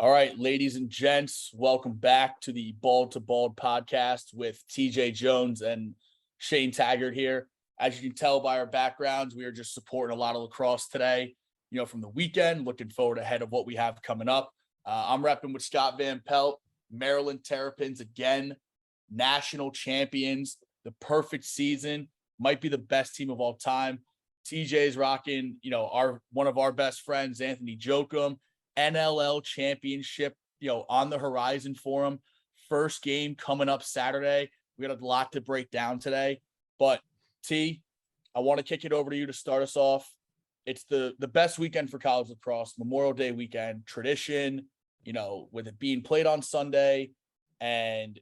All right, ladies and gents, welcome back to the Bald to Bald podcast with TJ Jones and Shane Taggart here. As you can tell by our backgrounds, we are just supporting a lot of lacrosse today, from the weekend, looking forward ahead of what we have coming up. I'm repping with Scott Van Pelt, Maryland Terrapins again, national champions, the perfect season, might be the best team of all time. TJ's rocking, one of our best friends, Anthony Jokum, NLL championship, on the horizon for him. First game coming up Saturday. We got a lot to break down today, but T, I want to kick it over to you to start us off. It's the best weekend for college lacrosse, Memorial Day weekend, tradition, with it being played on Sunday and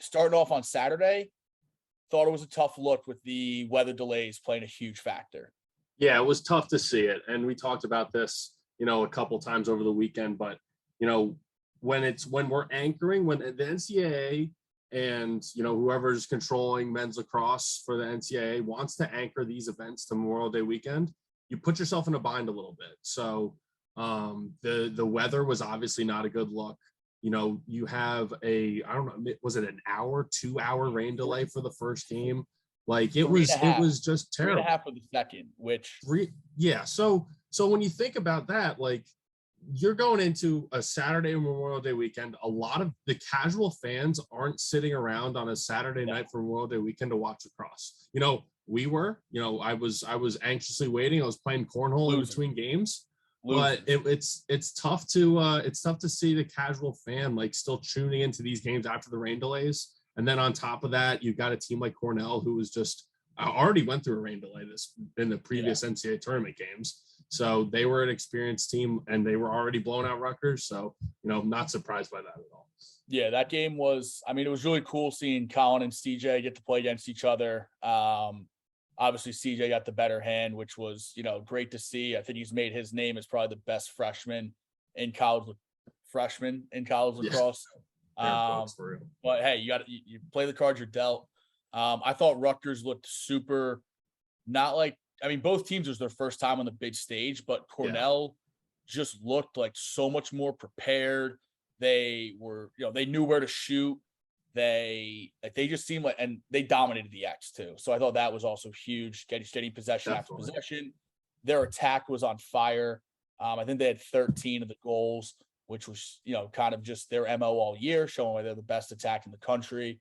starting off on Saturday. Thought it was a tough look with the weather delays playing a huge factor. Yeah, it was tough to see it. And we talked about this, a couple times over the weekend, but, when we're anchoring, when the NCAA and, whoever's controlling men's lacrosse for the NCAA wants to anchor these events to Memorial Day weekend, you put yourself in a bind a little bit. So the weather was obviously not a good look. You have was it an 2-hour rain delay for the first game? Like it was just terrible. 3.5 for the second, So when you think about that, like you're going into a Saturday Memorial Day weekend, a lot of the casual fans aren't sitting around on a Saturday night for Memorial Day weekend to watch lacrosse. We were, I was anxiously waiting. I was playing cornhole in between games. But it's tough to see the casual fan like still tuning into these games after the rain delays. And then on top of that, you've got a team like Cornell who was just already went through a rain delay in the previous NCAA tournament games. So they were an experienced team and they were already blowing out Rutgers. So, not surprised by that at all. Yeah, that game was, it was really cool seeing Colin and CJ get to play against each other. Obviously, CJ got the better hand, which was, great to see. I think he's made his name as probably the best freshman in college lacrosse. But hey, you play the cards you're dealt. I thought Rutgers looked super, both teams was their first time on the big stage, but Cornell just looked like so much more prepared. They were, they knew where to shoot. They just seemed like, and they dominated the X too. So I thought that was also huge, getting possession after possession. Their attack was on fire. I think they had 13 of the goals, which was, kind of just their MO all year, showing why they're the best attack in the country.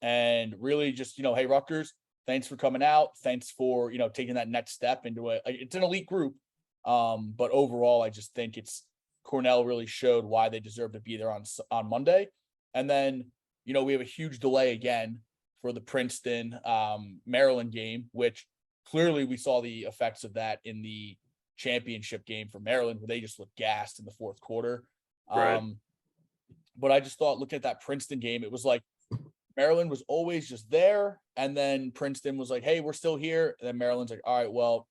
And really just, hey, Rutgers, thanks for coming out. Thanks for, taking that next step into it's an elite group. But overall, I just think Cornell really showed why they deserve to be there on Monday. And then, we have a huge delay again for the Princeton Maryland game, which clearly we saw the effects of that in the championship game for Maryland, where they just looked gassed in the fourth quarter. Right. But I just thought, looking at that Princeton game, it was like Maryland was always just there. And then Princeton was like, hey, we're still here. And then Maryland's like, all right, well,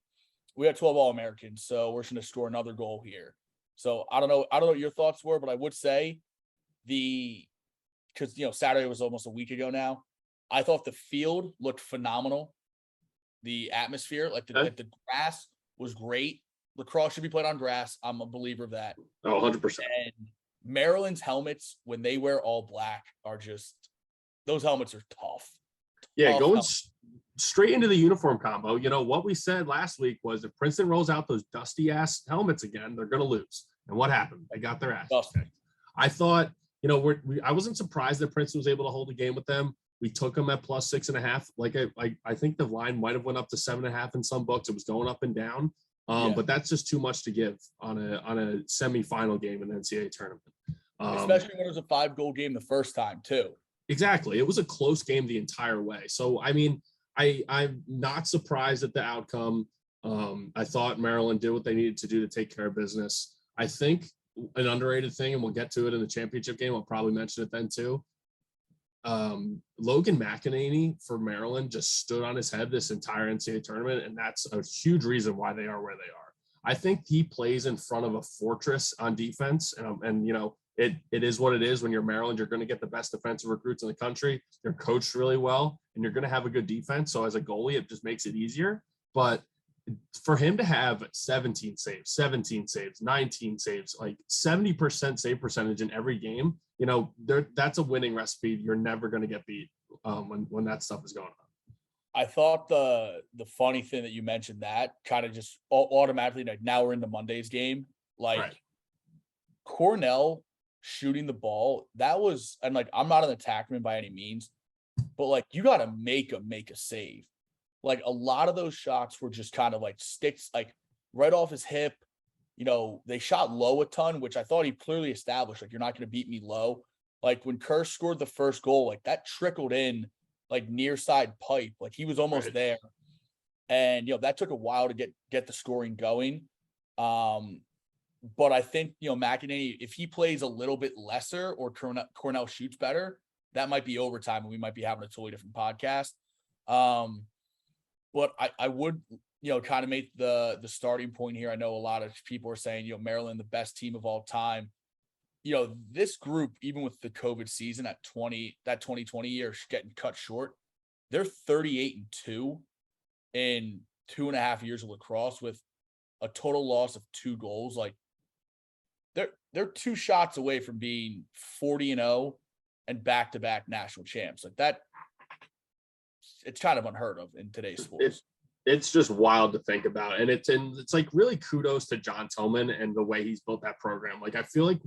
we got 12 All-Americans, so we're just going to score another goal here. So I don't know what your thoughts were, but I would say because Saturday was almost a week ago now. I thought the field looked phenomenal. The atmosphere, like the grass was great. Lacrosse should be played on grass. I'm a believer of that. Oh, 100%. And Maryland's helmets, when they wear all black, those helmets are tough. Yeah, going straight into the uniform combo. What we said last week was if Princeton rolls out those dusty ass helmets again, they're going to lose. And what happened? They got their ass kicked. I thought, I wasn't surprised that Princeton was able to hold a game with them. We took them at plus 6.5. Like I think the line might have went up to 7.5 in some books. It was going up and down. But that's just too much to give on a semifinal game in the NCAA tournament. Especially when it was a 5-goal game the first time too. Exactly. It was a close game the entire way. So, I'm not surprised at the outcome. I thought Maryland did what they needed to do to take care of business. I think an underrated thing, and we'll get to it in the championship game, I'll probably mention it then too. Logan McEnany for Maryland just stood on his head this entire NCAA tournament, and that's a huge reason why they are where they are. I think he plays in front of a fortress on defense, and it is what it is. When you're Maryland, you're going to get the best defensive recruits in the country. They're coached really well, and you're going to have a good defense. So as a goalie, it just makes it easier. But for him to have 17 saves, 17 saves, 19 saves, like 70% save percentage in every game, you know, that's a winning recipe. You're never going to get beat when that stuff is going on. I thought the funny thing that you mentioned that kind of just automatically, like, now we're in the Monday's game, like Right. Cornell shooting the ball, that was, and like, I'm not an attackman by any means, but like, you got to make a save. Like, a lot of those shots were just kind of like sticks, like right off his hip. You know, they shot low a ton, which I thought he clearly established, like, you're not going to beat me low. Like, when Kerr scored the first goal, like, that trickled in like near side pipe, like he was almost Right. there. And, you know, that took a while to get the scoring going. But I think, you know, McEnany, if he plays a little bit lesser or Cornell shoots better, that might be overtime and we might be having a totally different podcast. But I would, you know, kind of make the starting point here. I know a lot of people are saying, you know, Maryland, the best team of all time. You know, this group, even with the COVID season that 2020 year getting cut short, they're 38-2 in 2.5 years of lacrosse with a total loss of 2 goals. Like, they're 2 shots away from being 40-0 and back-to-back national champs. Like, that, it's kind of unheard of in today's sports. It's just wild to think about. And it's like really kudos to John Tillman and the way he's built that program. Like, I feel like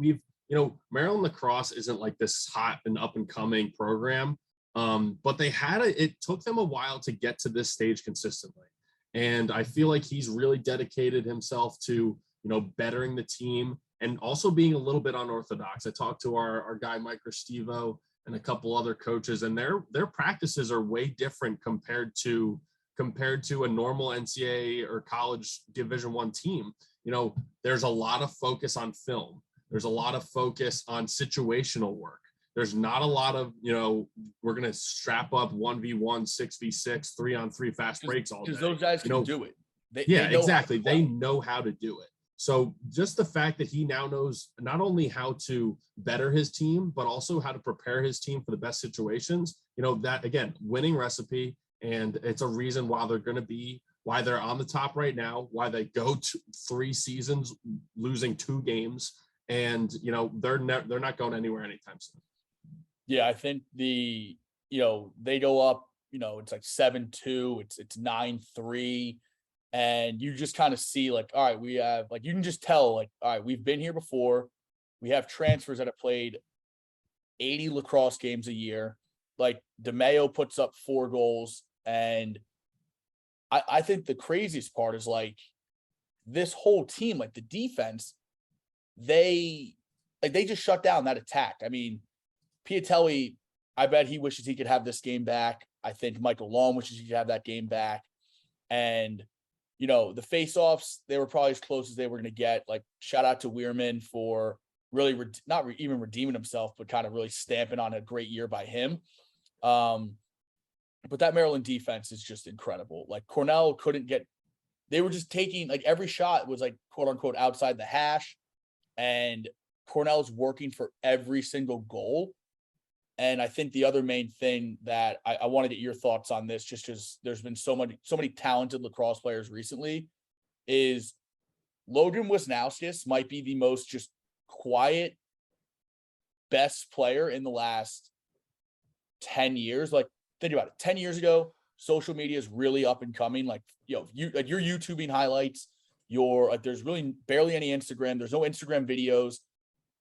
you know, Maryland lacrosse isn't like this hot and up and coming program. But it took them a while to get to this stage consistently. And I feel like he's really dedicated himself to, you know, bettering the team and also being a little bit unorthodox. I talked to our guy, Mike Restivo, and a couple other coaches, and their practices are way different compared to a normal NCAA or college Division I team. You know, there's a lot of focus on film. There's a lot of focus on situational work. There's not a lot of, you know, we're going to strap up 1v1, 6v6, 3-on-3 fast breaks all day. Because those guys can do it. They know exactly. They know how to do it. So just the fact that he now knows not only how to better his team, but also how to prepare his team for the best situations, you know, that, again, winning recipe. And it's a reason why they're on the top right now, why they go to 3 seasons losing 2 games. And, you know, they're not going anywhere anytime soon. Yeah, I think you know, they go up, you know, it's like 7-2, it's 9-3. And you just kind of see, like, all right, we have, like, you can just tell, like, all right, we've been here before. We have transfers that have played 80 lacrosse games a year. Like, DeMayo puts up 4 goals. And I think the craziest part is, like, this whole team, like the defense, they just shut down that attack. I mean, Piatelli, I bet he wishes he could have this game back. I think Michael Long wishes he could have that game back. And, you know, the faceoffs, they were probably as close as they were going to get. Like, shout out to Weirman for really not even redeeming himself, but kind of really stamping on a great year by him. But that Maryland defense is just incredible. Like, Cornell they were just taking, like, every shot was like, quote unquote, outside the hash. And Cornell's working for every single goal. And I think the other main thing that I want to get your thoughts on this, just because there's been so many talented lacrosse players recently, is Logan Wisnauskas might be the most just quiet, best player in the last 10 years. Like, think about it. 10 years ago, social media is really up and coming. Like, you know, you're YouTubing highlights. There's really barely any Instagram. There's no Instagram videos.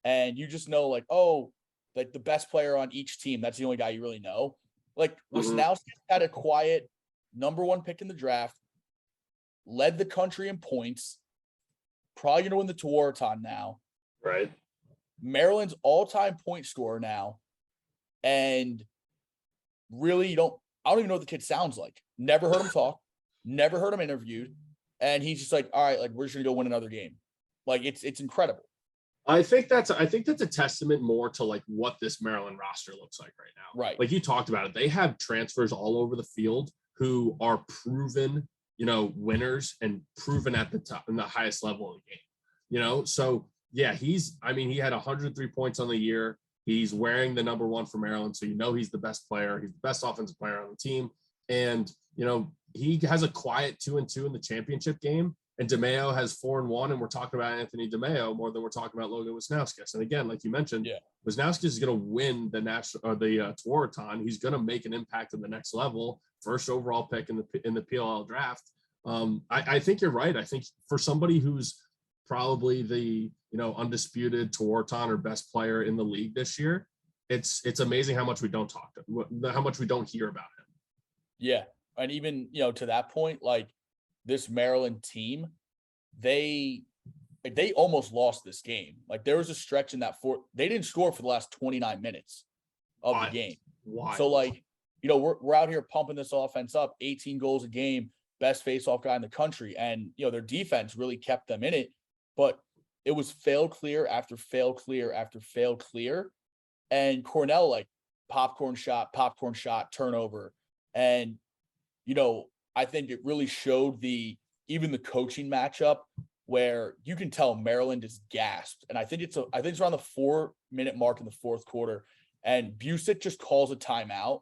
And you just know, like, oh, like, the best player on each team, that's the only guy you really know. Like, Wisnauskas had a quiet #1 pick in the draft, led the country in points, probably going to win the Tewaaraton now. Right. Maryland's all-time point scorer now. And really, I don't even know what the kid sounds like. Never heard him talk, never heard him interviewed. And he's just like, all right, like, we're just going to go win another game. Like, it's incredible. I think that's a testament more to, like, what this Maryland roster looks like right now. Right. Like you talked about it. They have transfers all over the field who are proven, you know, winners and proven at the top in the highest level of the game. You know, so yeah, he had 103 points on the year. He's wearing the #1 for Maryland. So, you know, he's the best player. He's the best offensive player on the team. And, you know, he has a quiet 2-2 in the championship game, and DeMeo has 4-1, and we're talking about Anthony DeMeo more than we're talking about Logan Wisnauskas. And again, like you mentioned, Wisnauskas is going to win the national or the Tewaaraton. He's going to make an impact at the next level. First overall pick in the PLL draft. I think you're right. I think for somebody who's probably the undisputed Tewaaraton or best player in the league this year, it's amazing how much we don't how much we don't hear about him. Yeah, and even to that point, like this Maryland team, they almost lost this game. Like there was a stretch in that they didn't score for the last 29 minutes of the game. Why? So like we're out here pumping this offense up, 18 goals a game, best faceoff guy in the country, and their defense really kept them in it. But it was fail clear after fail clear after fail clear, and Cornell like popcorn shot, turnover, and I think it really showed even the coaching matchup where you can tell Maryland is gasped, and I think it's around the 4-minute mark in the fourth quarter, and Busick just calls a timeout,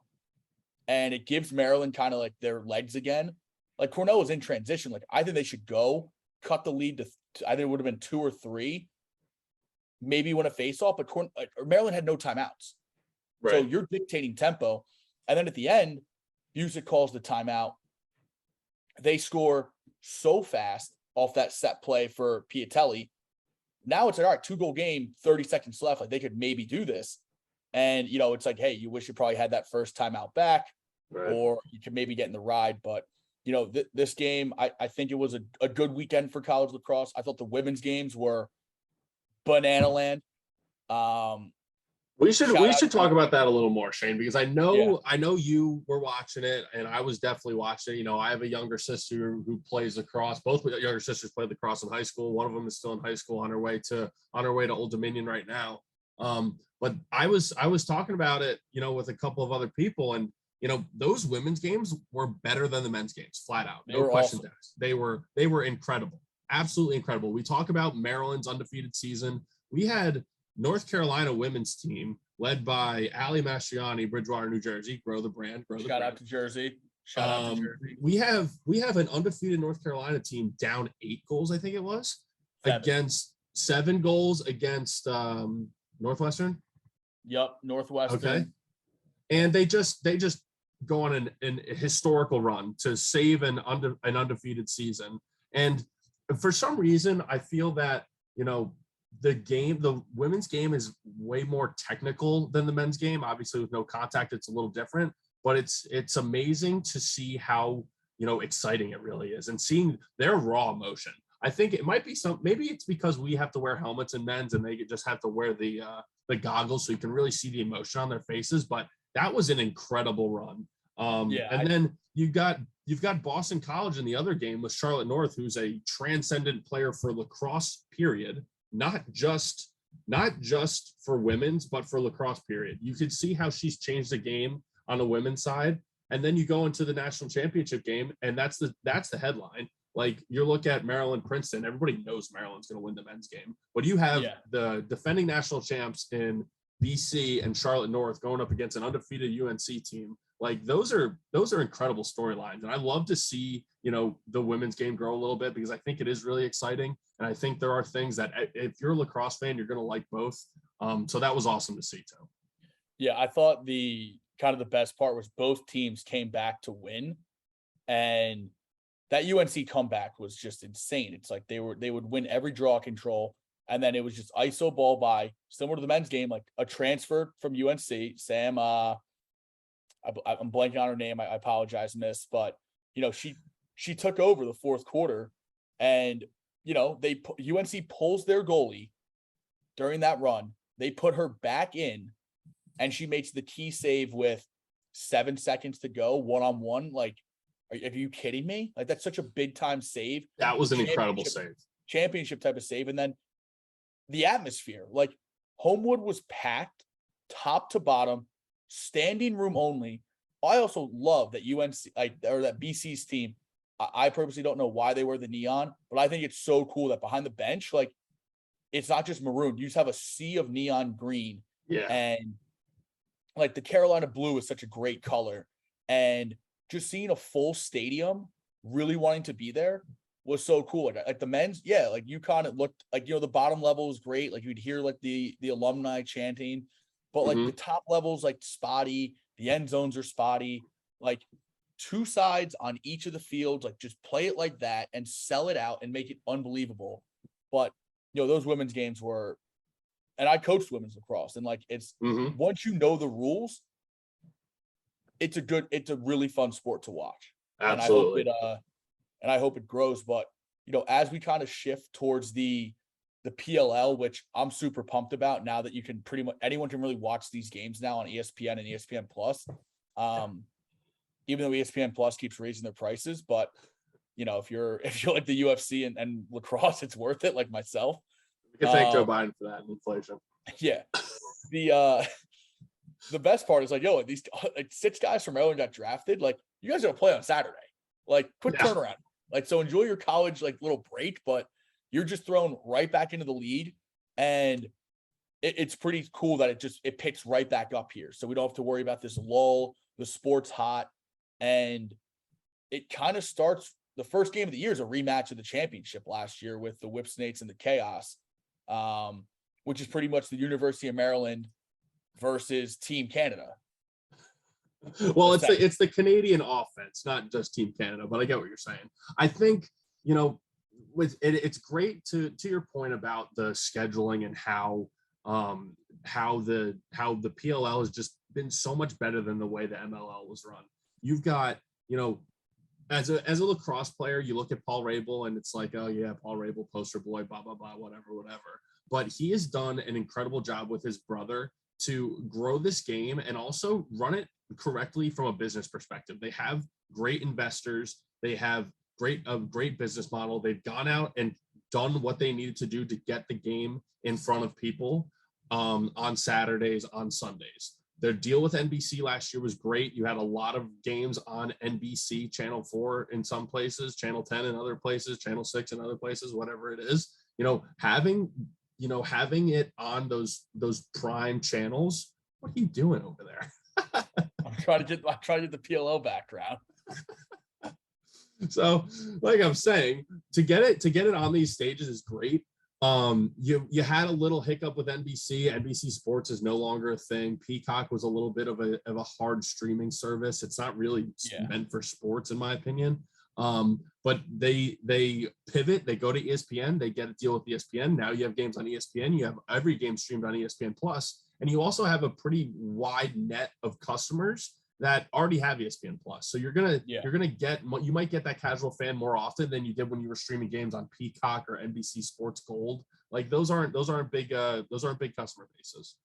and it gives Maryland kind of like their legs again. Like Cornell was in transition. Like I think they should go cut the lead to I think it would have been 2 or 3, maybe win a faceoff, but Maryland had no timeouts. Right. So you're dictating tempo. And then at the end, Busick calls the timeout. They score so fast off that set play for Piatelli. Now it's like, all right, 2-goal game, 30 seconds left. Like they could maybe do this. And, it's like, hey, you wish you probably had that first timeout back, right, or you could maybe get in the ride. But, this game, I think it was a good weekend for college lacrosse. I thought the women's games were banana land. We should talk about that a little more, Shane, because I know you were watching it, and I was definitely watching it. I have a younger sister who plays lacrosse. Both my younger sisters played lacrosse in high school. One of them is still in high school on her way to Old Dominion right now. But I was talking about it, with a couple of other people, and those women's games were better than the men's games, flat out. No questions asked. They were incredible, absolutely incredible. We talk about Maryland's undefeated season. We had North Carolina women's team led by Allie Mastriani, Bridgewater, New Jersey. Grow the brand. Shout out to Jersey. We have an undefeated North Carolina team down 8 goals, I think it was, 7. Against 7 goals against Northwestern. Yep, Northwestern. Okay, and they just go on an historical run to save an undefeated season. And for some reason, I feel that the women's game is way more technical than the men's game. Obviously, with no contact, it's a little different. But it's amazing to see how exciting it really is, and seeing their raw emotion. I think it might be maybe it's because we have to wear helmets in men's, and they just have to wear the goggles, so you can really see the emotion on their faces. But that was an incredible run. Then you've got Boston College in the other game with Charlotte North, who's a transcendent player for lacrosse, period. Not just for women's, but for lacrosse, period. You could see how she's changed the game on the women's side. And then you go into the national championship game, and that's the headline. Like you look at Maryland, Princeton, everybody knows Maryland's going to win the men's game. But you have the defending national champs in BC and Charlotte North going up against an undefeated UNC team. Like those are incredible storylines. And I love to see, the women's game grow a little bit, because I think it is really exciting. And I think there are things that if you're a lacrosse fan, you're going to like both. So that was awesome to see too. Yeah. I thought the best part was both teams came back to win, and that UNC comeback was just insane. It's like they would win every draw control, and then it was just ISO ball by, similar to the men's game, like a transfer from UNC, Sam, I'm blanking on her name. I apologize, miss, but she took over the fourth quarter, and UNC pulls their goalie during that run. They put her back in, and she makes the key save with 7 seconds to go, one-on-one. Like, are you kidding me? Like, that's such a big time save. That was an incredible save. Championship type of save. And then the atmosphere, like Homewood was packed top to bottom, standing room only. I also love that that BC's team. I purposely don't know why they wear the neon, but I think it's so cool that behind the bench, like it's not just maroon. You just have a sea of neon green. Yeah. And like the Carolina blue is such a great color. And just seeing a full stadium really wanting to be there was so cool. Like the men's, yeah, like UConn, it looked like, the bottom level was great. Like you'd hear like the alumni chanting, but like the top levels, like spotty, the end zones are spotty, like two sides on each of the fields, like just play it like that and sell it out and make it unbelievable. But, those women's games were, and I coached women's lacrosse, and like, it's once you know the rules, it's a really fun sport to watch. Absolutely. And I hope it grows. But, as we kind of shift towards the PLL, which I'm super pumped about now that you can pretty much, anyone can really watch these games now on ESPN and ESPN Plus. Even though ESPN Plus keeps raising their prices, but if you're like the UFC and lacrosse, it's worth it, like myself. We can thank Joe Biden for that inflation. Yeah. The best part is like, these like 6 guys from Maryland got drafted. Like, you guys are gonna play on Saturday. Like, quick turnaround. Like, so enjoy your college like little break, but you're just thrown right back into the league, and it's pretty cool that it picks right back up here. So we don't have to worry about this lull. The sport's hot, and it kind of starts. The first game of the year is a rematch of the championship last year with the Whipsnakes and the Chaos, which is pretty much the University of Maryland versus Team Canada. Well, it's the Canadian offense, not just Team Canada, but I get what you're saying. I think, with it, it's great to your point about the scheduling and how the PLL has just been so much better than the way the MLL was run. You've got, as a lacrosse player, you look at Paul Rabel and it's like, oh yeah, Paul Rabel, poster boy, blah, blah, blah, whatever. But he has done an incredible job with his brother to grow this game and also run it correctly from a business perspective. They have great investors. They have a great business model. They've gone out and done what they needed to do to get the game in front of people on Saturdays, on Sundays. Their deal with NBC last year was great. You had a lot of games on NBC, Channel 4 in some places, Channel 10 in other places, Channel 6 in other places, whatever it is. Having it on those prime channels. What are you doing over there? I'm trying to get the PLO background. So, like I'm saying, to get it on these stages is great. You had a little hiccup with NBC. NBC Sports is no longer a thing. Peacock was a little bit of a hard streaming service. It's not really meant for sports, in my opinion. But they pivot. They go to ESPN. They get a deal with ESPN. Now you have games on ESPN. You have every game streamed on ESPN Plus, and you also have a pretty wide net of customers that already have ESPN Plus. So you're gonna get, you might get that casual fan more often than you did when you were streaming games on Peacock or NBC Sports Gold. Like those aren't big customer bases.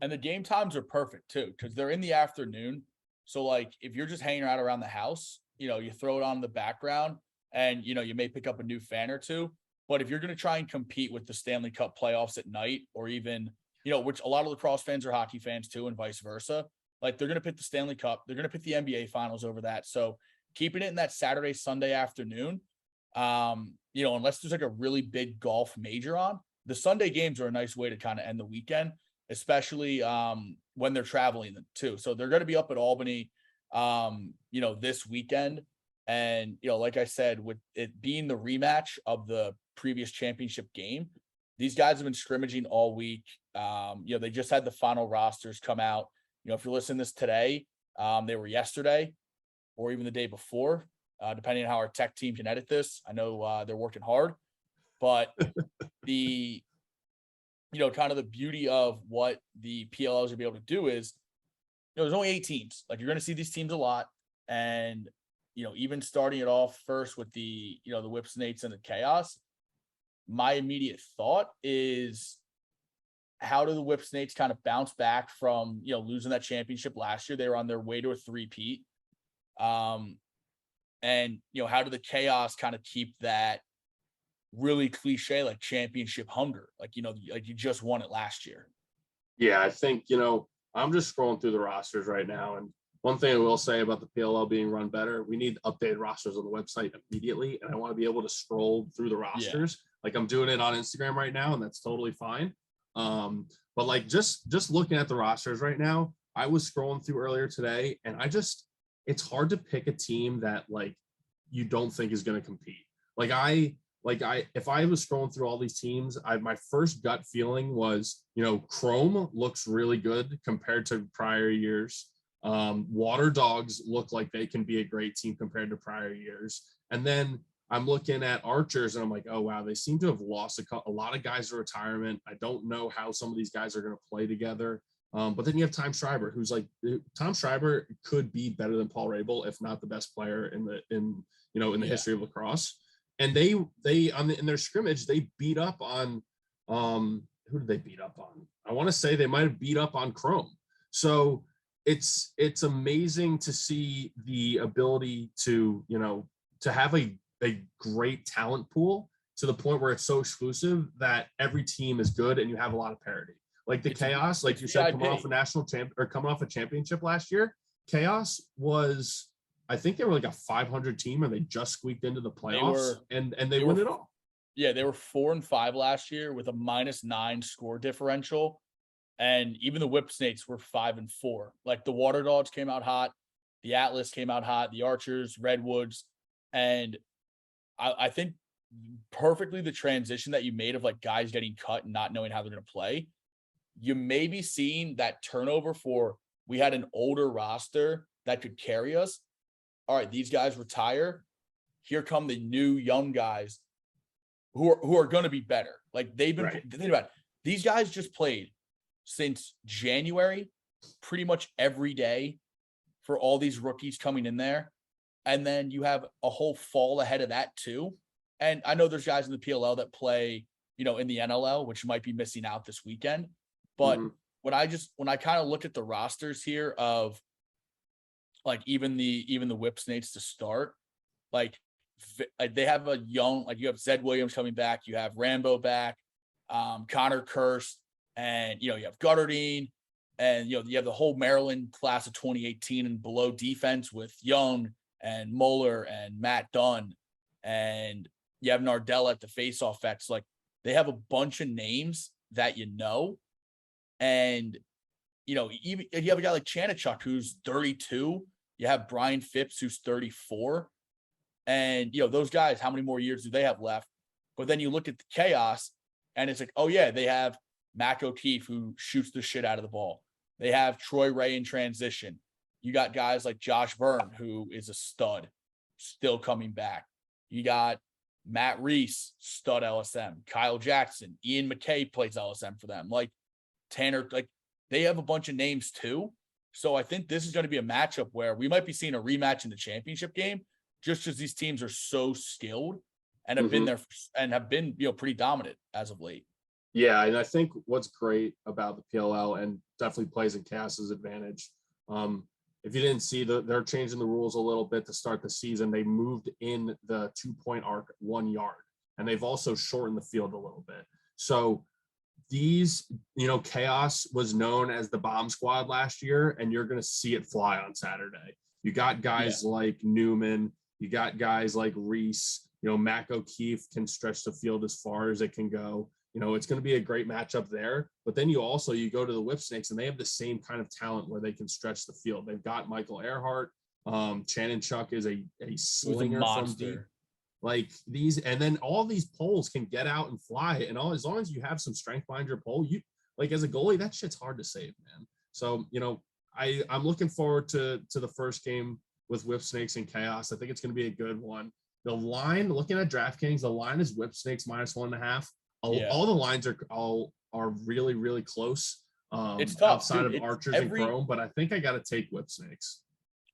And the game times are perfect too, because they're in the afternoon. So like if you're just hanging out around the house, you throw it on in the background, and you may pick up a new fan or two. But if you're going to try and compete with the Stanley Cup playoffs at night, or even which a lot of lacrosse fans are hockey fans too, and vice versa. Like they're going to pick the Stanley Cup. They're going to pick the NBA finals over that. So keeping it in that Saturday, Sunday afternoon, unless there's like a really big golf major on, the Sunday games are a nice way to kind of end the weekend, especially when they're traveling too. So they're going to be up at Albany, this weekend. And, like I said, with it being the rematch of the previous championship game, these guys have been scrimmaging all week. They just had the final rosters come out. If you're listening to this today, they were yesterday or even the day before, depending on how our tech team can edit this. I know they're working hard, but the, kind of the beauty of what the PLLs will be able to do is, there's only 8 teams. Like you're going to see these teams a lot. And, even starting it off first with the, the Whipsnakes and the Chaos, my immediate thought is, how do the Whipsnakes kind of bounce back from, losing that championship last year? They were on their way to a three-peat. And, how do the Chaos kind of keep that really cliche, like championship hunger? Like, like you just won it last year. Yeah, I think, I'm just scrolling through the rosters right now. And one thing I will say about the PLL being run better, we need updated rosters on the website immediately. And I want to be able to scroll through the rosters. Yeah. Like I'm doing it on Instagram right now, and that's totally fine. But like just looking at the rosters right now, I was scrolling through earlier today, and it's hard to pick a team that like you don't think is going to compete. If I was scrolling through all these teams, my first gut feeling was, Chrome looks really good compared to prior years. Water Dogs look like they can be a great team compared to prior years. And then I'm looking at Archers and I'm like, oh, wow, they seem to have lost a lot of guys to retirement. I don't know how some of these guys are going to play together. But then you have Tom Schreiber, who's like, Tom Schreiber could be better than Paul Rabel, if not the best player in the history of lacrosse. And they in their scrimmage, they beat up on, who did they beat up on? I want to say they might have beat up on Chrome. So it's amazing to see the ability to have a great talent pool to the point where it's so exclusive that every team is good and you have a lot of parity. Like the Chaos, like you said, coming off a championship last year, Chaos was, I think they were like a 500 team and they just squeaked into the playoffs and they won it all. Yeah, they were 4-5 last year with a -9 score differential. And even the Whip Snakes were 5-4. Like the Water Dogs came out hot, the Atlas came out hot, the Archers, Redwoods. And I think perfectly the transition that you made of like guys getting cut and not knowing how they're going to play, you may be seeing that turnover for, we had an older roster that could carry us. All right, these guys retire. Here come the new young guys who are going to be better. Like they've been, think about it. These guys just played since January, pretty much every day for all these rookies coming in there. And then you have a whole fall ahead of that too. And I know there's guys in the PLL that play, in the NLL, which might be missing out this weekend. But when I kind of look at the rosters here of like even the Whip Snakes to start, like they have a young, like you have Zed Williams coming back, you have Rambo back, Connor Kirst, and you have Gutterdine, and you have the whole Maryland class of 2018 and below defense with Young and Moeller and Matt Dunn, and you have Nardella at the faceoff X. Like they have a bunch of names that and even if you have a guy like Chanichuk who's 32, you have Brian Phipps who's 34, and those guys, how many more years do they have left? But then you look at the Chaos, and it's like, oh yeah, they have Mac O'Keefe who shoots the shit out of the ball. They have Troy Ray in transition. You got guys like Josh Byrne, who is a stud, still coming back. You got Matt Reese, stud LSM. Kyle Jackson, Ian McKay plays LSM for them. Like Tanner, like they have a bunch of names too. So I think this is going to be a matchup where we might be seeing a rematch in the championship game, just because these teams are so skilled and have been there and have been, pretty dominant as of late. Yeah, and I think what's great about the PLL and definitely plays in Chaos's advantage. If you didn't see, they're changing the rules a little bit to start the season. They moved in the 2-point arc 1 yard, and they've also shortened the field a little bit. So these, Chaos was known as the bomb squad last year, and you're going to see it fly on Saturday. You got guys like Newman, you got guys like Reese, Mac O'Keefe can stretch the field as far as it can go. It's going to be a great matchup there. But then you go to the Whip Snakes, and they have the same kind of talent where they can stretch the field. They've got Michael Earhart. Chanichuk is a slinger from deep. Like these, and then all these poles can get out and fly. And as long as you have some strength behind your pole, you like as a goalie, that shit's hard to save, man. So, I'm looking forward to the first game with Whip Snakes and Chaos. I think it's going to be a good one. The line, looking at DraftKings, the line is Whip Snakes -1.5. All the lines are really, really close. It's tough outside of Archers and Chrome, but I think I got to take Whip Snakes.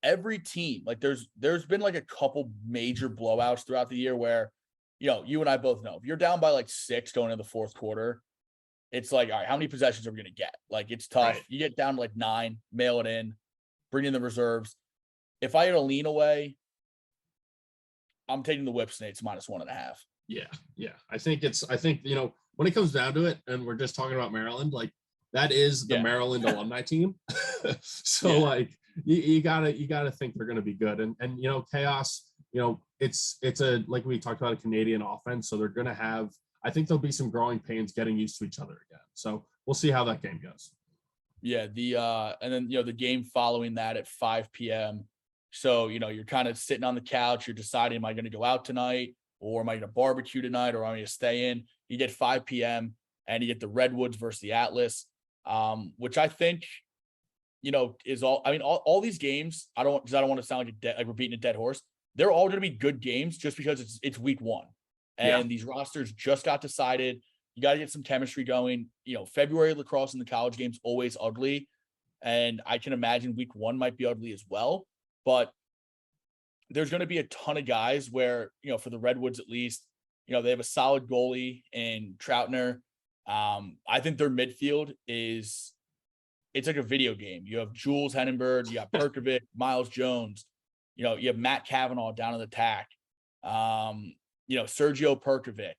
Every team, like there's been like a couple major blowouts throughout the year where, you and I both know if you're down by like 6 going into the fourth quarter, it's like, all right, how many possessions are we going to get? Like it's tough. Right. You get down to like 9, mail it in, bring in the reserves. If I had a lean away, I'm taking the Whip Snakes -1.5. Yeah. I think when it comes down to it, and we're just talking about Maryland, like that is the Maryland alumni team. So like you gotta think they're gonna be good. And Chaos, it's a like we talked about a Canadian offense, so they're gonna have, I think there'll be some growing pains getting used to each other again. So we'll see how that game goes. Yeah, and then the game following that at 5 p.m. So, you're kind of sitting on the couch, you're deciding, am I going to go out tonight, or am I going to barbecue tonight, or am I going to stay in? You get 5 p.m. and you get the Redwoods versus the Atlas, which I think, is all these games. I don't want to sound like we're beating a dead horse. They're all going to be good games just because it's week 1, and these rosters just got decided. You got to get some chemistry going. February lacrosse in the college game's always ugly, and I can imagine week 1 might be ugly as well. But there's going to be a ton of guys where, for the Redwoods at least, they have a solid goalie in Troutner. I think their midfield it's like a video game. You have Jules Hennenberg, you have Perkovic, Miles Jones, you have Matt Cavanaugh down in the tack, Sergio Perkovic.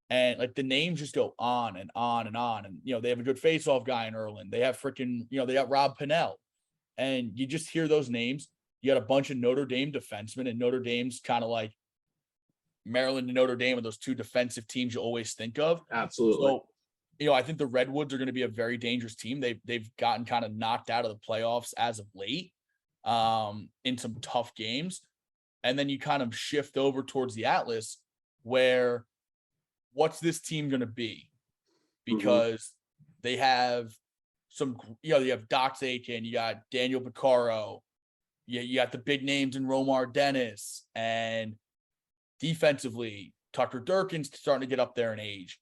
And like the names just go on and on and on. And, they have a good face-off guy in Erland. They have they got Rob Pinnell. And you just hear those names. You got a bunch of Notre Dame defensemen, and Notre Dame's kind of like Maryland and Notre Dame are those 2 defensive teams you always think of. Absolutely. So, I think the Redwoods are going to be a very dangerous team. They've gotten kind of knocked out of the playoffs as of late, in some tough games. And then you kind of shift over towards the Atlas, where what's this team going to be? Because they have some, you have Dox Aiken, you got Daniel Piccaro, you got the big names in Romar Dennis, and defensively, Tucker Durkin's starting to get up there in age.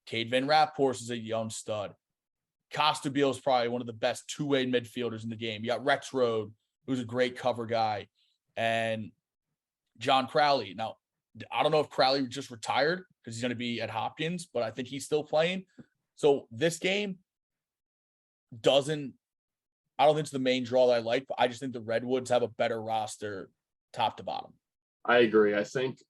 Cade Van Raphorst is a young stud. Costabile is probably one of the best 2-way midfielders in the game. You got Rex Road, who's a great cover guy, and John Crowley. Now, I don't know if Crowley just retired because he's going to be at Hopkins, but I think he's still playing. So this game I don't think it's the main draw that I like, but I just think the Redwoods have a better roster top to bottom. I agree. I think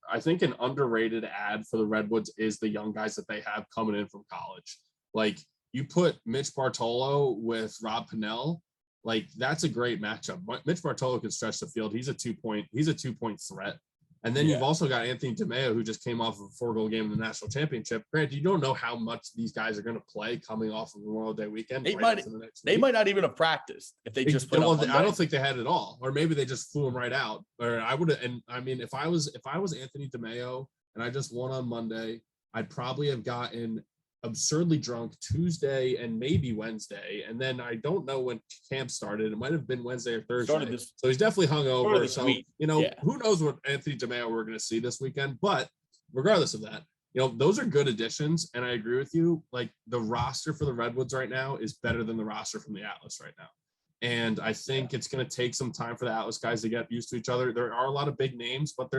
an underrated ad for the Redwoods is the young guys that they have coming in from college. Like, you put Mitch Bartolo with Rob Pinnell, like that's a great matchup. Mitch Bartolo can stretch the field. He's a 2-point threat. And then you've also got Anthony DeMeo, who just came off of a 4-goal game in the national championship. Granted, you don't know how much these guys are going to play coming off of Memorial Day weekend. They might not even have practiced if they just put up. I don't think they had it all, or maybe they just flew them right out. Or I would have. And I mean, if I was Anthony DeMeo and I just won on Monday, I'd probably have gotten absurdly drunk Tuesday and maybe Wednesday, and then I don't know when camp started. It might have been Wednesday or Thursday. So he's definitely hungover. So who knows what Anthony DeMeo we're going to see this weekend. But regardless of that, those are good additions, and I agree with you. Like, the roster for the Redwoods right now is better than the roster from the Atlas right now, and I think it's going to take some time for the Atlas guys to get used to each other. There are a lot of big names, but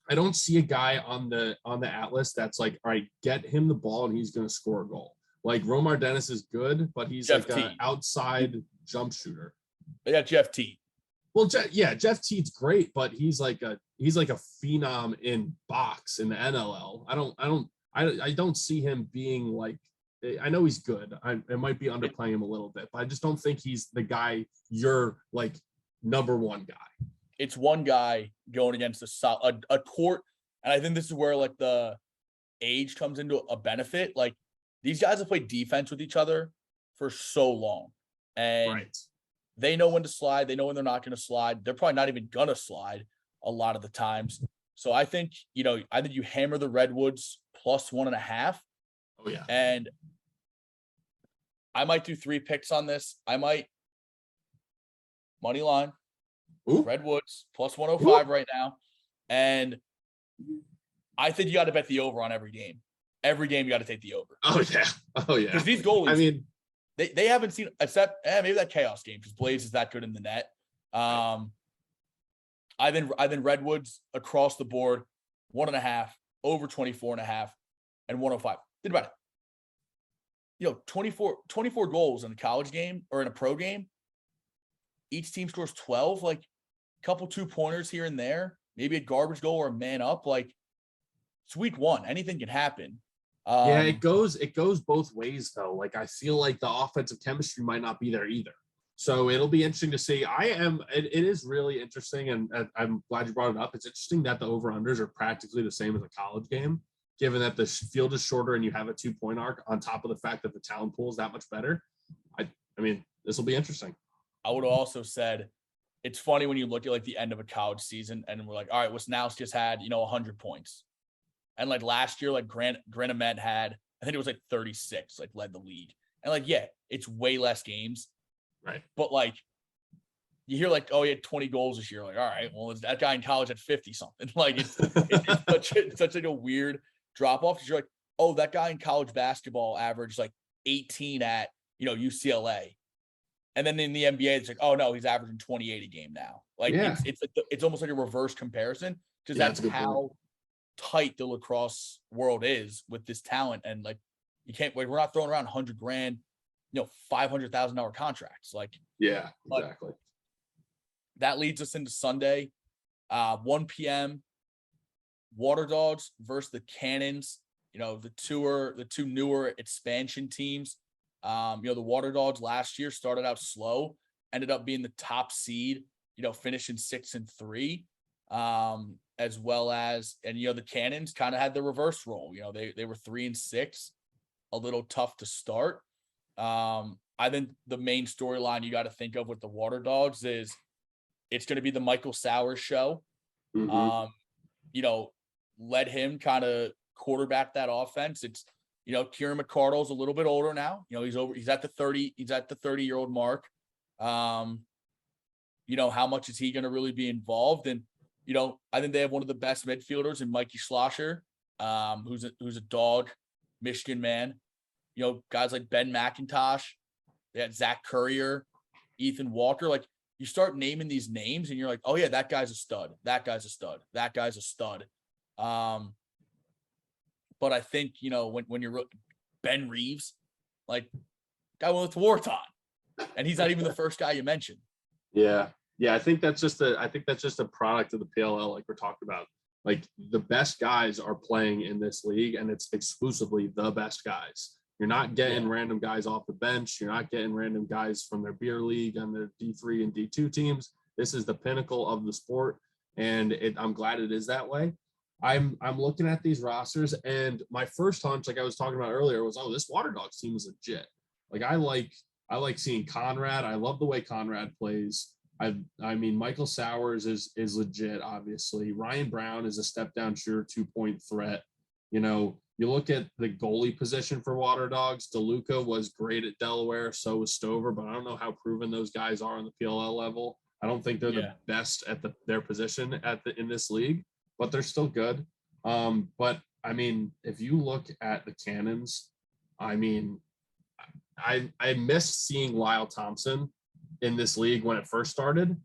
I don't see a guy on the Atlas that's like, all right, get him the ball and he's going to score a goal. Like, Romar Dennis is good, but he's Jeff like an outside jump shooter. Yeah, Jeff T. Well, Jeff Teed's great, but he's like a phenom in box in the NLL. I don't see him being like. I know he's good. I might be underplaying him a little bit, but I just don't think he's the guy. You're like number one guy. It's one guy going against a court, and I think this is where like the age comes into a benefit. Like, these guys have played defense with each other for so long, and they know when to slide. They know when they're not going to slide. They're probably not even going to slide a lot of the times. So I think you hammer the Redwoods plus 1.5. Oh yeah, and I might do 3 picks on this. I might money line. Ooh. Redwoods plus 105 right now. And I think you got to bet the over on every game. Every game you got to take the over. Oh yeah. Because these goalies, I mean, they haven't seen, except maybe that chaos game, because Blaze is that good in the net. I've been Redwoods across the board, 1.5, over 24.5, and 105. Think about it. 24 goals in a college game or in a pro game. Each team scores 12, like a couple 2-pointers here and there, maybe a garbage goal or a man up. Like, it's week 1. Anything can happen. It goes both ways though. Like, I feel like the offensive chemistry might not be there either. So it'll be interesting to see. It is really interesting, and I'm glad you brought it up. It's interesting that the over-unders are practically the same as a college game, given that the field is shorter and you have a 2-point arc on top of the fact that the talent pool is that much better. I mean, this will be interesting. I would have also said it's funny when you look at like the end of a college season and we're like, all right, Wisnow's just had, 100 points. And like last year, like Granamet had, I think it was like 36, like led the league. And like, yeah, it's way less games. Right. But like, you hear like, oh, he had 20 goals this year. Like, all right, well, that guy in college had 50 something. Like it's such like a weird drop off. Because you're like, oh, that guy in college basketball averaged like 18 at, UCLA. And then in the NBA, it's like, oh no, he's averaging 28 a game now. Like it's almost like a reverse comparison because that's how tight the lacrosse world is with this talent. And like, we're not throwing around $100,000, $500,000 contracts. Like, yeah, exactly. That leads us into Sunday, 1 p.m. Water Dogs versus the Cannons. The two newer expansion teams. The Water Dogs last year started out slow, ended up being the top seed, finishing 6-3, as well as, and the Cannons kind of had the reverse role. They were 3-6, a little tough to start. I think the main storyline you got to think of with the Water Dogs is it's going to be the Michael Sowers show. Let him kind of quarterback that offense. It's, Kieran McCardle's a little bit older now. He's at the 30-year-old mark. How much is he going to really be involved? And, I think they have one of the best midfielders in Mikey Schlosser, who's a dog, Michigan man. Guys like Ben McIntosh, they had Zach Courier, Ethan Walker. Like, you start naming these names and you're like, oh yeah, that guy's a stud. That guy's a stud. That guy's a stud. But I think, when you're Ben Reeves, like, guy went to Wharton, and he's not even the first guy you mentioned. Yeah. I think that's just a product of the PLL, like we're talking about. Like, the best guys are playing in this league, and it's exclusively the best guys. You're not getting random guys off the bench. You're not getting random guys from their beer league and their D3 and D2 teams. This is the pinnacle of the sport, and I'm glad it is that way. I'm looking at these rosters, and my first hunch, like I was talking about earlier, was, oh, this Water Dogs team is legit. Like, I like seeing Conrad. I love the way Conrad plays. I mean, Michael Sowers is legit, obviously. Ryan Brown is a step down shooter, 2-point threat. You look at the goalie position for Water Dogs. DeLuca was great at Delaware, so was Stover, but I don't know how proven those guys are on the PLL level. I don't think they're the best at their position in this league, but they're still good. But I mean, if you look at the Cannons, I mean, I missed seeing Lyle Thompson in this league when it first started.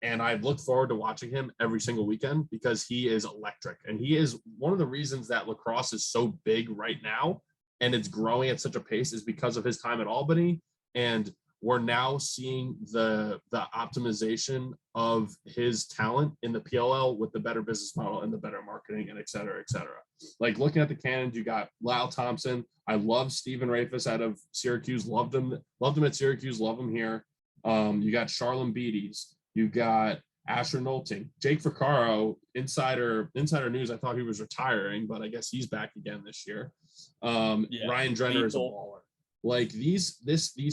And I look forward to watching him every single weekend because he is electric. And he is one of the reasons that lacrosse is so big right now and it's growing at such a pace is because of his time at Albany. And we're now seeing the optimization of his talent in the PLL with the better business model and the better marketing and et cetera, et cetera. Like, looking at the Cannons, you got Lyle Thompson. I love Stephen Rafis out of Syracuse. Loved him at Syracuse. Love him here. You got Charlon Beatties. You got Asher Nolting, Jake Vaccaro, insider news. I thought he was retiring, but I guess he's back again this year. Ryan Drenner is a baller. Like, these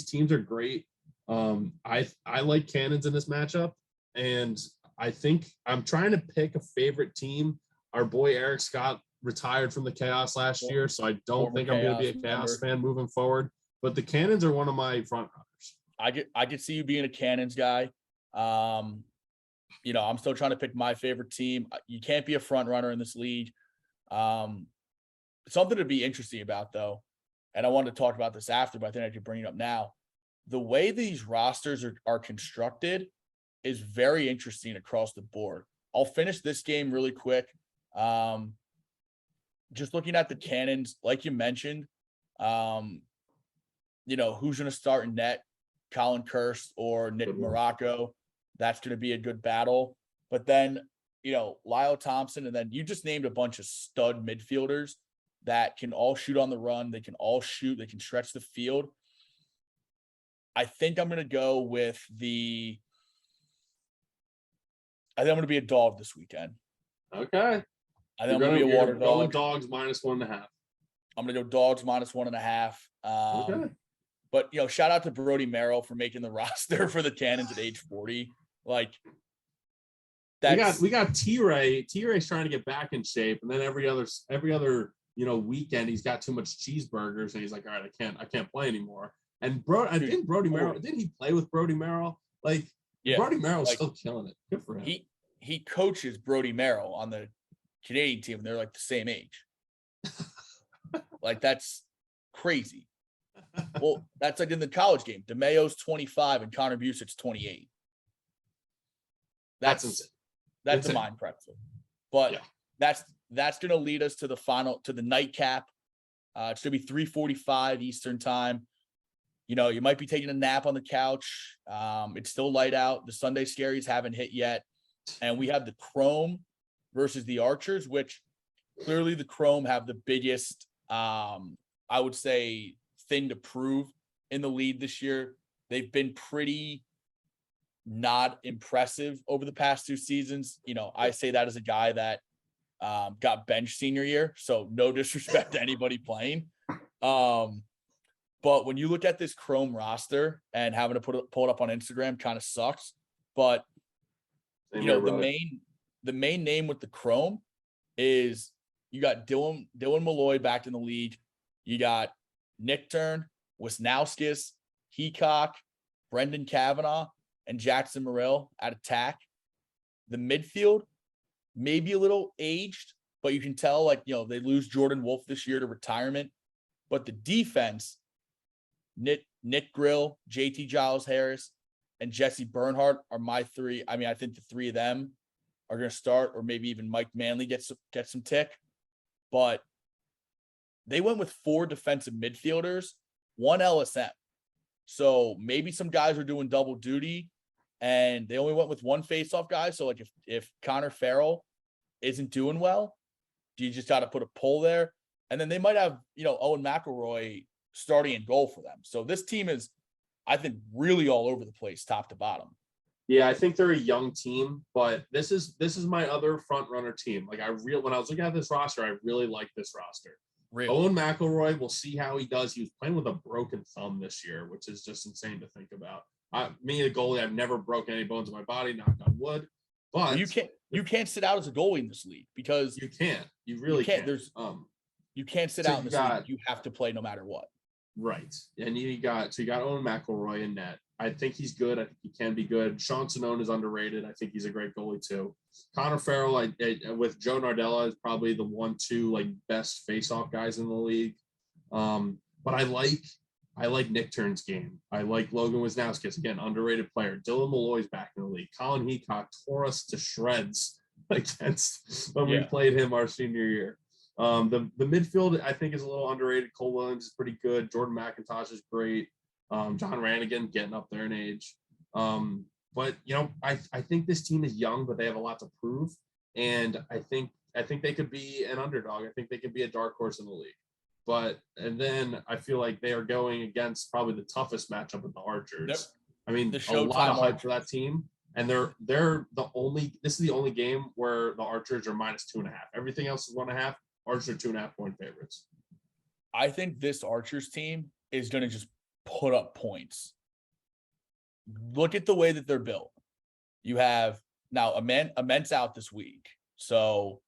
teams are great. I like Cannons in this matchup, and I think I'm trying to pick a favorite team. Our boy Eric Scott retired from the Chaos last year, so I don't think I'm going to be a Chaos fan moving forward. But the Cannons are one of my front runners. I could see you being a Cannons guy. I'm still trying to pick my favorite team. You can't be a front runner in this league. Something to be interesting about, though, and I wanted to talk about this after, but I think I could bring it up now. The way these rosters are constructed is very interesting across the board. I'll finish this game really quick. Just looking at the Cannons, like you mentioned, who's going to start in net, Colin Kirst or Nick Morocco. That's going to be a good battle. But then, Lyle Thompson, and then you just named a bunch of stud midfielders that can all shoot on the run. They can all shoot. They can stretch the field. I think I'm going to go with I think I'm going to be a dog this weekend. Okay. I think I'm going to be a Water Dog. Dogs -1.5. I'm going to go Dogs -1.5. Okay. But, shout out to Brody Merrill for making the roster for the Cannons at age 40. Like we got T-Ray. T-Ray's trying to get back in shape, and then every other weekend he's got too much cheeseburgers, and he's like, all right, I can't play anymore. And didn't he play with Brody Merrill? Like, Brody Merrill's still killing it. Good for him. He coaches Brody Merrill on the Canadian team, and they're like the same age. Like, that's crazy. Well, that's like in the college game. DeMayo's 25 and Connor Busic's 28. That's insane. That's a mind pretzel. But that's going to lead us to the nightcap. It's going to be 3:45 Eastern time. You know, you might be taking a nap on the couch. It's still light out. The Sunday scaries haven't hit yet. And we have the Chrome versus the Archers, which clearly the Chrome have the biggest, I would say, thing to prove in the lead this year. They've been pretty not impressive over the past 2 seasons. You know, I say that as a guy that got benched senior year, so no disrespect to anybody playing. But when you look at this Chrome roster and having to pull it up on Instagram kind of sucks. But you know, the main name with the Chrome is you got Dylan Malloy back in the league. You got Nick Turn, Wisnauskas, Heacock, Brendan Kavanaugh, and Jackson Morrill at attack. The midfield, maybe a little aged, but you can tell, like, you know, they lose Jordan Wolf this year to retirement. But the defense, Nick Grill, JT Giles Harris, and Jesse Bernhardt are my 3. I mean, I think the 3 of them are going to start, or maybe even Mike Manley gets some tick. But they went with 4 defensive midfielders, 1 LSM. So maybe some guys are doing double duty, and they only went with 1 faceoff guy. So like if Connor Farrell isn't doing well, you just got to put a pull there. And then they might have, you know, Owen McElroy starting in goal for them. So this team is, I think, really all over the place, top to bottom. Yeah, I think they're a young team, but this is my other front runner team. Like, when I was looking at this roster, I really like this roster. Really? Owen McElroy, we'll see how he does. He was playing with a broken thumb this year, which is just insane to think about. Me, a goalie, I've never broken any bones in my body, knock on wood. But you can't sit out as a goalie in this league, because you can't. You really can't. You can't sit out in this league. You have to play no matter what. Right. And you got Owen McElroy in net. I think he's good. I think he can be good. Sean Sonone is underrated. I think he's a great goalie too. Connor Farrell, with Joe Nardella, is probably the 1-2 like best face-off guys in the league. But I like Nick Turn's game. I like Logan Wisnauskas, again, underrated player. Dylan Malloy's back in the league. Colin Heacock tore us to shreds against when we played him our senior year. The midfield, I think, is a little underrated. Cole Williams is pretty good. Jordan McIntosh is great. John Rannigan getting up there in age. But, you know, I think this team is young, but they have a lot to prove. And I think they could be an underdog. I think they could be a dark horse in the league. And then I feel like they are going against probably the toughest matchup with the Archers. Yep. I mean, a lot of hype for that team. And this is the only game where the Archers are -2.5. Everything else is 1.5. Archers are 2.5 point favorites. I think this Archers team is going to just put up points. Look at the way that they're built. You have now Immense out this week, so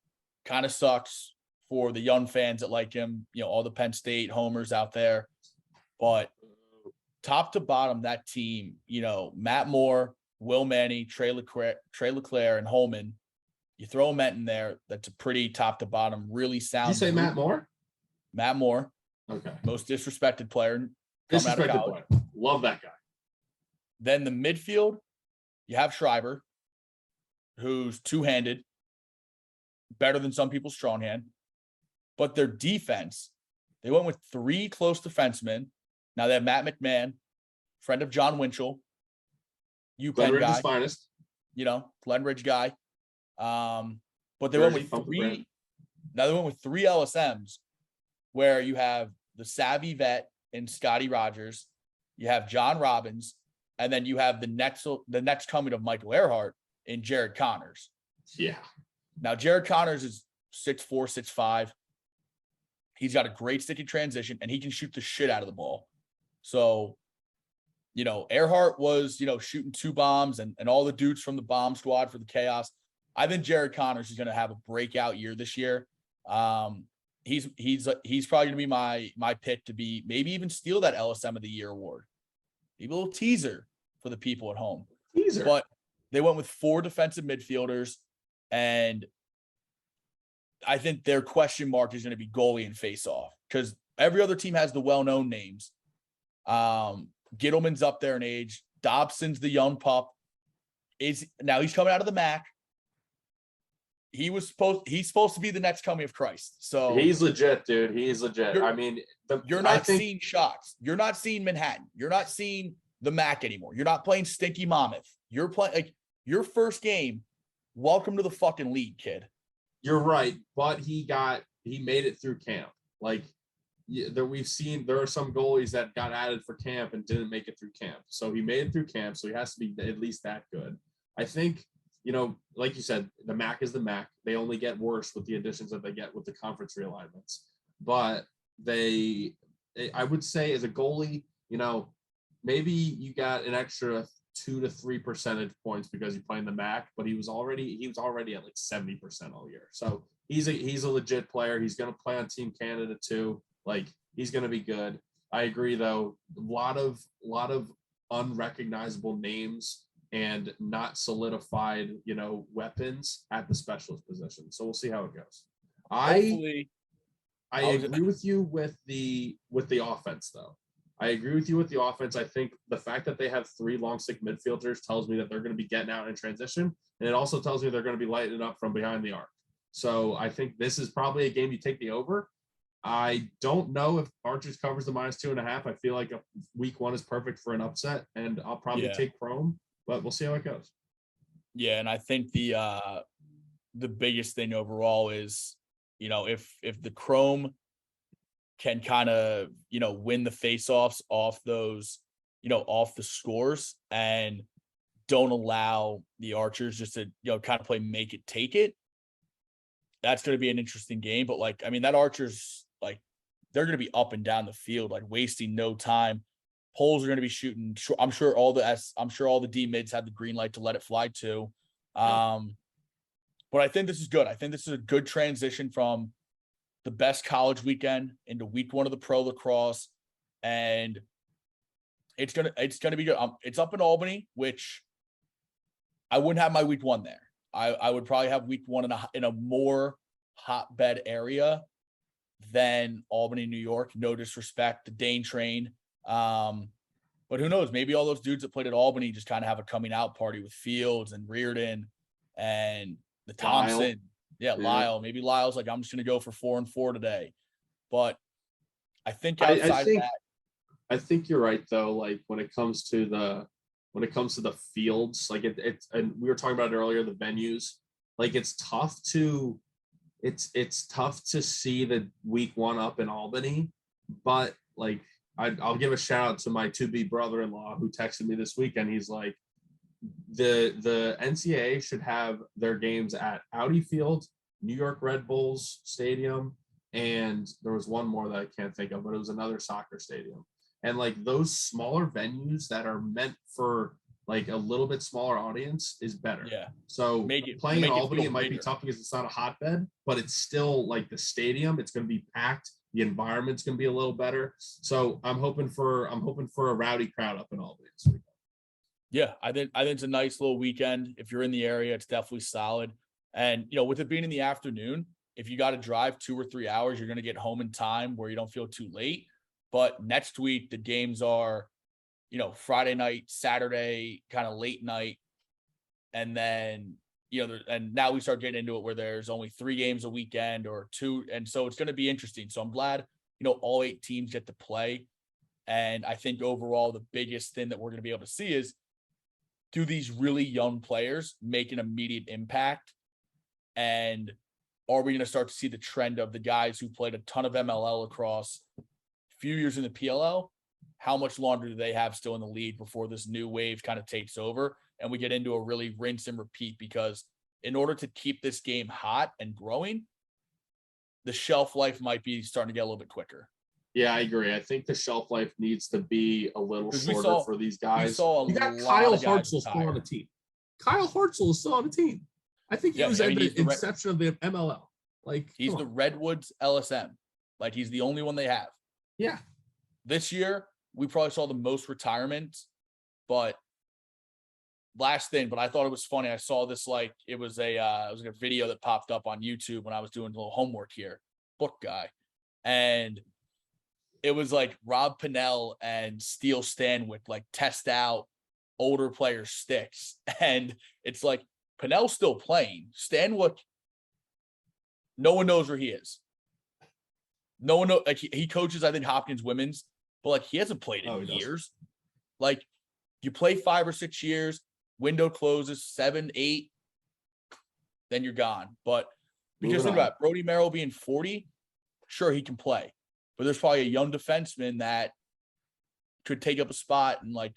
kind of sucks for the young fans that like him. You know, all the Penn State homers out there. But top to bottom, that team, you know, Matt Moore, Will Manny, Trey Leclerc, and Holman. You throw Met in there, that's a pretty top to bottom, really sound. Did you say Matt Moore? Matt Moore. Okay. Most disrespected player. Disrespected player. Love that guy. Then the midfield, you have Schreiber, who's two-handed, better than some people's strong hand. But their defense, they went with 3 close defensemen. Now they have Matt McMahon, friend of John Winchell, UPenn guy. Finest. You know, Glenridge guy. But they went with 3. Now they went with 3 LSMs, where you have the savvy vet in Scotty Rogers, you have John Robbins, and then you have the next coming of Michael Earhart in Jared Connors. Yeah. Now Jared Connors is 6'4", 6'5". He's got a great sticky transition, and he can shoot the shit out of the ball. So Earhart was, shooting 2 bombs and all the dudes from the bomb squad for the chaos. I think Jared Connors is going to have a breakout year this year. He's probably going to be my pick to be maybe even steal that LSM of the year award. Maybe a little teaser for the people at home. Teaser. But they went with 4 defensive midfielders, and I think their question mark is going to be goalie and face-off because every other team has the well-known names. Gittleman's up there in age. Dobson's the young pup. He's coming out of the MAC. He's supposed to be the next coming of Christ. So he's legit, dude. He's legit. You're not seeing shots. You're not seeing Manhattan. You're not seeing the MAC anymore. You're not playing Stinky Monmouth. You're playing like your first game. Welcome to the fucking league, kid. You're right, but he made it through camp. Like there are some goalies that got added for camp and didn't make it through camp. So he made it through camp, so he has to be at least that good. I think, like you said, the MAC is the MAC. They only get worse with the additions that they get with the conference realignments. But I would say as a goalie, maybe you got an extra 2 to 3 percentage points because you play in the MAC, but he was already at like 70% all year. So he's a legit player. He's going to play on Team Canada too. Like he's going to be good. I agree though. A lot of unrecognizable names and not solidified, weapons at the specialist position. So we'll see how it goes. I agree with you with the offense though. I agree with you with the offense. I think the fact that they have 3 long stick midfielders tells me that they're going to be getting out in transition. And it also tells me they're going to be lighting it up from behind the arc. So I think this is probably a game you take the over. I don't know if Archers covers the -2.5. I feel like week 1 is perfect for an upset, and I'll probably take Chrome, but we'll see how it goes. Yeah, and I think the biggest thing overall is, if the Chrome can kind of, win the faceoffs off those, off the scores and don't allow the Archers just to, kind of play make it, take it. That's going to be an interesting game. But that Archers, they're going to be up and down the field, wasting no time. Poles are going to be shooting. I'm sure all the D mids have the green light to let it fly too. But I think this is good. I think this is a good transition from the best college weekend into week 1 of the pro lacrosse, and it's gonna be good. It's up in Albany, which I wouldn't have my week 1 there. I would probably have week 1 in a more hotbed area than Albany, New York. No disrespect to Dane Train, but who knows? Maybe all those dudes that played at Albany just kind of have a coming out party with Fields and Reardon and the Thompson. Lyle. Maybe Lyle's like, I'm just going to go for 4 and 4 today. But I think outside of that, I think you're right though. Like when it comes to the fields, like it's and we were talking about it earlier, the venues, like it's tough to see the week 1 up in Albany, but like I'll give a shout out to my to-be brother-in-law who texted me this weekend. He's like, the NCAA should have their games at Audi Field, New York Red Bulls Stadium, and there was one more that I can't think of, but it was another soccer stadium. And like those smaller venues that are meant for like a little bit smaller audience is better. Yeah. So playing in Albany, it might be tough because it's not a hotbed, but it's still like the stadium. It's going to be packed. The environment's going to be a little better. So I'm hoping for a rowdy crowd up in Albany this weekend. Yeah, I think it's a nice little weekend. If you're in the area, it's definitely solid. And with it being in the afternoon, if you got to drive 2 or 3 hours, you're going to get home in time where you don't feel too late. But next week, the games are, Friday night, Saturday, kind of late night. And then, and now we start getting into it where there's only 3 games a weekend or 2. And so it's going to be interesting. So I'm glad, all 8 teams get to play. And I think overall, the biggest thing that we're going to be able to see is, do these really young players make an immediate impact? And are we going to start to see the trend of the guys who played a ton of MLL across a few years in the PLL? How much longer do they have still in the league before this new wave kind of takes over and we get into a really rinse and repeat? Because in order to keep this game hot and growing, the shelf life might be starting to get a little bit quicker. Yeah, I agree. I think the shelf life needs to be a little 'Cause we shorter saw- for these We guys. saw You a got lot Kyle of guys Hartzell still on retire. the team. Kyle Hartzell is still on the team. I think he Yeah, was I at mean, he's the the inception of the MLL. Like, He's come the on. Redwoods LSM. Like, he's the only one they have. Yeah. This year, we probably saw the most retirements, but last thing, but I thought it was funny. I saw this, like, it was a video that popped up on YouTube when I was doing a little homework here, book guy. And it was like Rob Pennell and Steele Stanwyck, like, test out older players' sticks. And it's like, Pennell's still playing. Stanwyck, no one knows where he is. No one knows. Like, he coaches, I think, Hopkins women's, but like, he hasn't played in years. Like, you play 5 or 6 years, window closes 7, 8, then you're gone. But because think about it, Brody Merrill being 40, sure, he can play, but there's probably a young defenseman that could take up a spot, and like,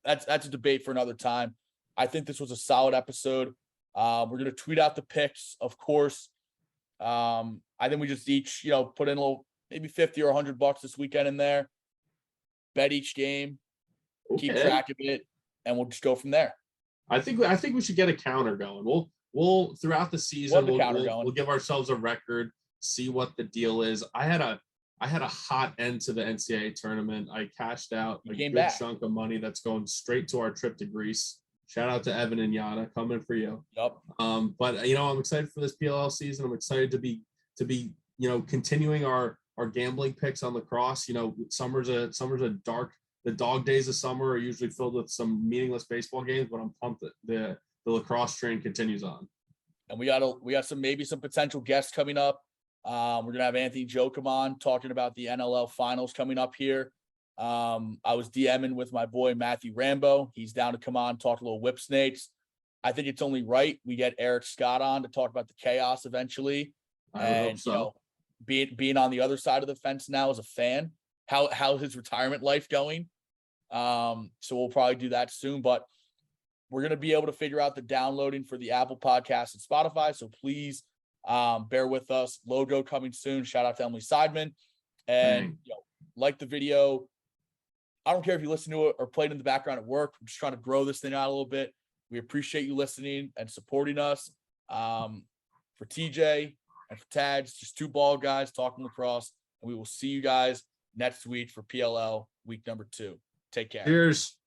that's a debate for another time. I think this was a solid episode. We're gonna tweet out the picks, of course. I think we just each, put in a little, maybe 50 or $100 this weekend in there. Bet each game, keep track of it, and we'll just go from there. I think we should get a counter going. We'll throughout the season we'll give ourselves a record, see what the deal is. I had a hot end to the NCAA tournament. I cashed out a good chunk of money that's going straight to our trip to Greece. Shout out to Evan and Yana, coming for you. Yep. But I'm excited for this PLL season. I'm excited to be continuing our gambling picks on lacrosse. Summer's a dark. The dog days of summer are usually filled with some meaningless baseball games, but I'm pumped that the lacrosse train continues on. And we got some potential guests coming up. We're gonna have Anthony Joe come on talking about the NLL finals coming up here. I was DMing with my boy Matthew Rambo. He's down to come on, talk a little whip snakes. I think it's only right we get Eric Scott on to talk about the chaos eventually. I would hope so. Being on the other side of the fence now as a fan, how's his retirement life going? So we'll probably do that soon, but we're going to be able to figure out the downloading for the Apple Podcast and Spotify. So please bear with us. Logo coming soon. Shout out to Emily Seidman. And like the video. I don't care if you listen to it or play it in the background at work. I'm just trying to grow this thing out a little bit. We appreciate you listening and supporting us. For TJ and for Tags, just 2 ball guys talking lacrosse. And we will see you guys next week for PLL week number 2. Take care. Cheers.